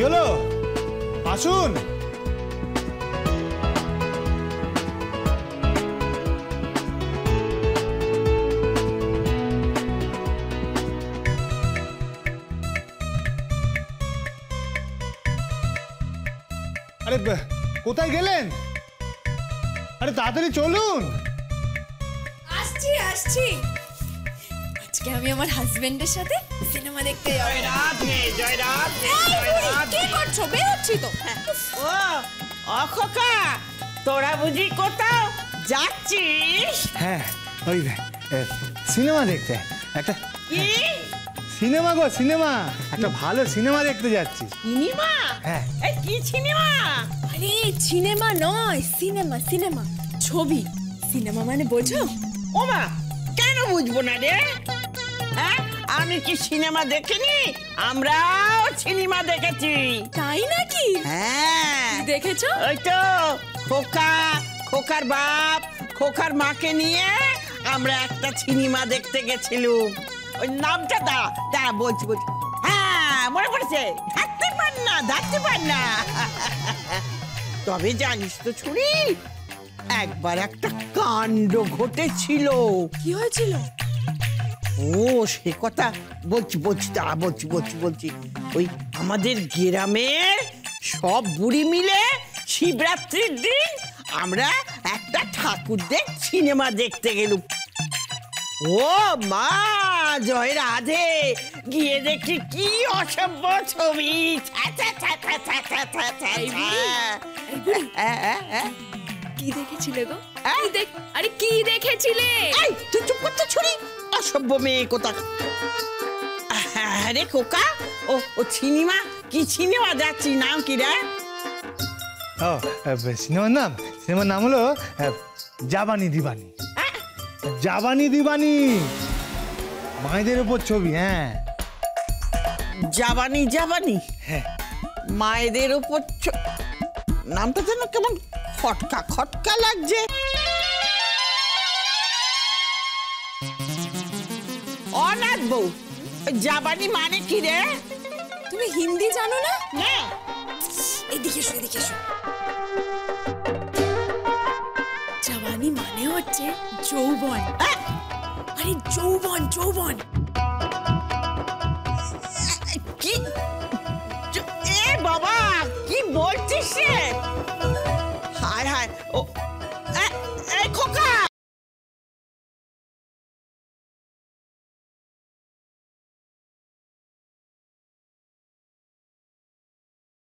হলো? আসুন। আরে কোথায় গেলেন? আরে তাড়াতাড়ি চলুন। আসছি আসছি। আজকে আমি আমার হাজবেন্ডের সাথে সিনেমা দেখতে যাব। জয় রাধে, জয় রাধে, জয় রাধে। কি করছো? বেরোচ্ছি তো। ও অখোকা, তোরা বুঝি কোথাও যাচ্ছিস? হ্যাঁ, ওই সিনেমা দেখতে। একটা কি সিনেমা গো, সিনেমা। একটা ভালো সিনেমা দেখতে যাচ্ছি। সিনেমা? হ্যাঁ। এই কি সিনেমা? আরে সিনেমা নয়, সিনেমা সিনেমা, ছবি। সিনেমা মানে বোঝো? ওমা, কেন বুঝবো না রে? হ্যাঁ, আমি কি সিনেমা দেখিনি? আমরাও সিনেমা দেখেছি। তাই নাকি? হ্যাঁ, দেখেছো? ওই তো খোকা, খোকার বাপ, খোকার মাকে নিয়ে আমরা একটা সিনেমা দেখতে গেছিলুম। ওই নামটা দাঁড়া বলছি। হ্যাঁ, মনে পড়েছে। থাকতে পার না। তবে জানিস তো ছুরি, একবার একটা কাণ্ড ঘটেছিল। কি হয়েছিল? ও সে কথা বলছি ওই আমাদের গ্রামের সব বুড়ি মিলে শিবরাত্রির দিন আমরা একটা ঠাকুরদের সিনেমা দেখতে গেলুম। ও মা, জয় রাধে। গিয়ে দেখি কি অসভ্য ছবি। কি দেখেছিলে গো? আরে কি দেখেছিলে? তুই চুপ করতে ছুরি, অসভ্য মেয়ে কোথা। আরে খোকা, ও সিনেমা কি সিনেমা যাচ্ছি, নাম কি রে? ও সিনেমার নাম হলো জাবানি দিবানি। জাবানি দিবানি, মায়েদের উপর ছবি। হ্যাঁ, জাবানি। হ্যাঁ, মায়েদের উপর। নামটা যেন কেমন খটকা লাগছে। অনাথ বউ, জাবানি মানে কি রে? তুমি হিন্দি জানো না? না। এদিকে এসো। জাবানি মানে হচ্ছে যৌবন। আরে যৌবন। কি? এ বাবা, কি বলছিস রে?